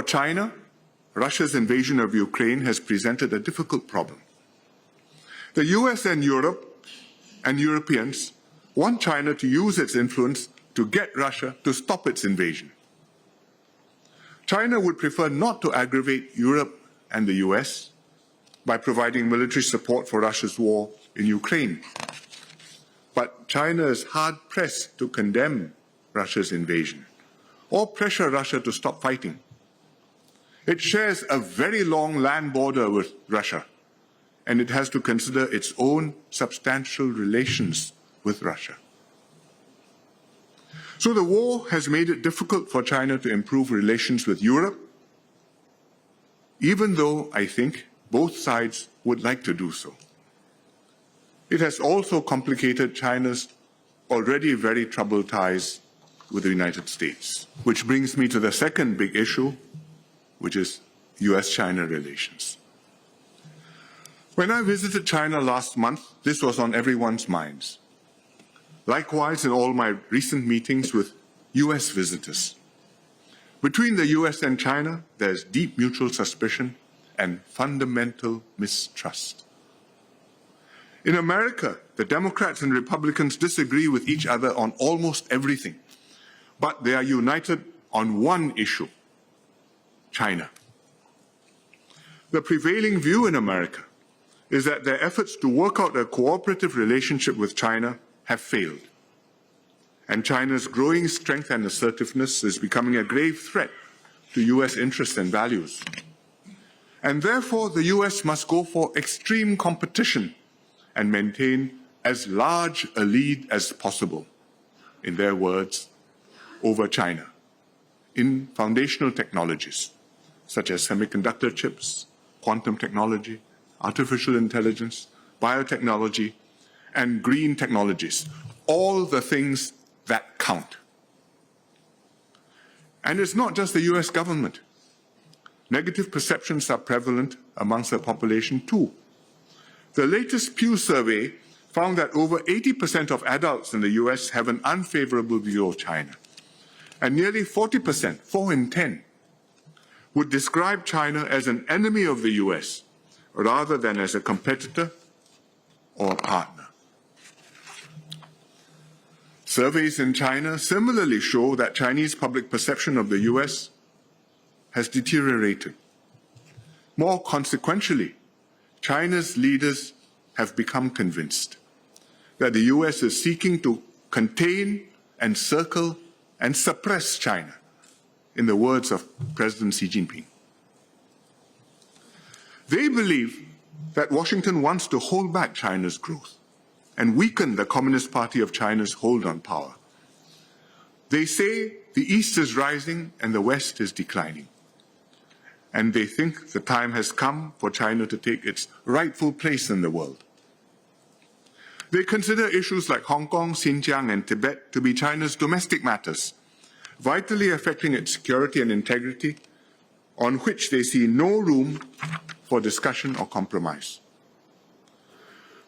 China, Russia's invasion of Ukraine has presented a difficult problem. The US and Europe and Europeans want China to use its influence to get Russia to stop its invasion. China would prefer not to aggravate Europe and the US by providing military support for Russia's war in Ukraine. But China is hard-pressed to condemn Russia's invasion or pressure Russia to stop fighting. It shares a very long land border with Russia, and it has to consider its own substantial relations with Russia. So the war has made it difficult for China to improve relations with Europe, even though I think both sides would like to do so. It has also complicated China's already very troubled ties with the United States, which brings me to the second big issue, which is US-China relations. When I visited China last month, this was on everyone's minds. Likewise, in all my recent meetings with US visitors. Between the US and China, there is deep mutual suspicion and fundamental mistrust. In America, the Democrats and Republicans disagree with each other on almost everything, but they are united on one issue: China. The prevailing view in America is that their efforts to work out a cooperative relationship with China have failed, and China's growing strength and assertiveness is becoming a grave threat to US interests and values. And therefore, the US must go for extreme competition and maintain as large a lead as possible, in their words, over China in foundational technologies such as semiconductor chips, quantum technology, artificial intelligence, biotechnology, and green technologies, all the things that count. And it's not just the US government. Negative perceptions are prevalent amongst the population too. The latest Pew survey found that over 80% of adults in the US have an unfavorable view of China. And nearly 40%, 4 in 10, would describe China as an enemy of the US rather than as a competitor or a partner. Surveys in China similarly show that Chinese public perception of the US has deteriorated. More consequentially, China's leaders have become convinced that the US is seeking to contain, encircle, and suppress China, in the words of President Xi Jinping. They believe that Washington wants to hold back China's growth and weaken the Communist Party of China's hold on power. They say the East is rising and the West is declining. And they think the time has come for China to take its rightful place in the world. They consider issues like Hong Kong, Xinjiang, and Tibet to be China's domestic matters, vitally affecting its security and integrity, on which they see no room for discussion or compromise.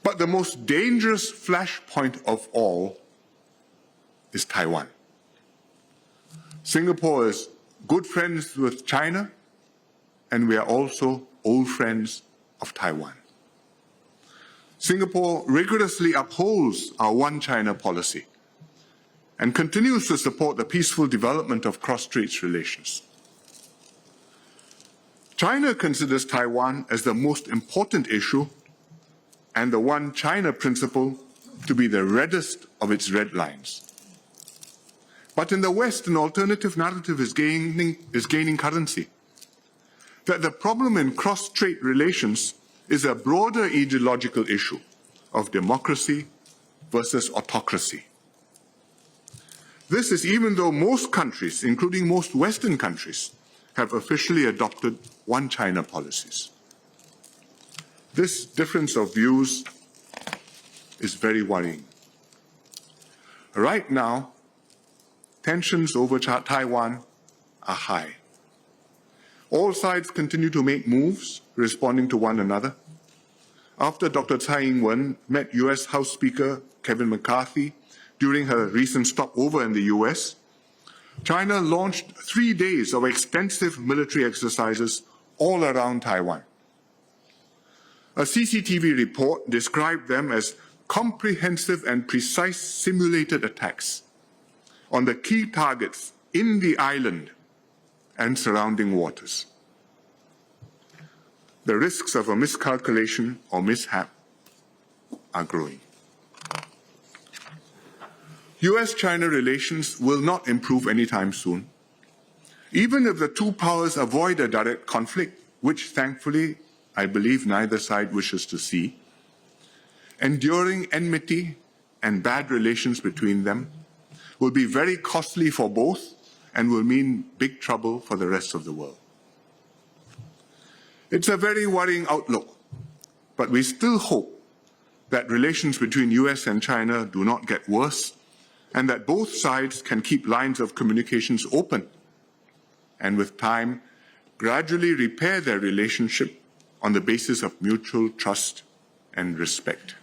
But the most dangerous flashpoint of all is Taiwan. Singapore is good friends with China, and we are also old friends of Taiwan. Singapore rigorously upholds our One China policy and continues to support the peaceful development of cross-strait relations. China considers Taiwan as the most important issue and the One China principle to be the reddest of its red lines. But in the West, an alternative narrative is gaining currency. That the problem in cross-strait relations is a broader ideological issue of democracy versus autocracy. This is even though most countries, including most Western countries, have officially adopted One China policies. This difference of views is very worrying. Right now, tensions over Taiwan are high. All sides continue to make moves, responding to one another. After Dr. Tsai Ing-wen met US House Speaker Kevin McCarthy during her recent stopover in the US, China launched 3 days of extensive military exercises all around Taiwan. A CCTV report described them as comprehensive and precise simulated attacks on the key targets in the island and surrounding waters. The risks of a miscalculation or mishap are growing. US-China relations will not improve anytime soon, even if the two powers avoid a direct conflict, which thankfully I believe neither side wishes to see. Enduring enmity and bad relations between them will be very costly for both and will mean big trouble for the rest of the world. It's a very worrying outlook, but we still hope that relations between US and China do not get worse and that both sides can keep lines of communications open and with time gradually repair their relationship on the basis of mutual trust and respect.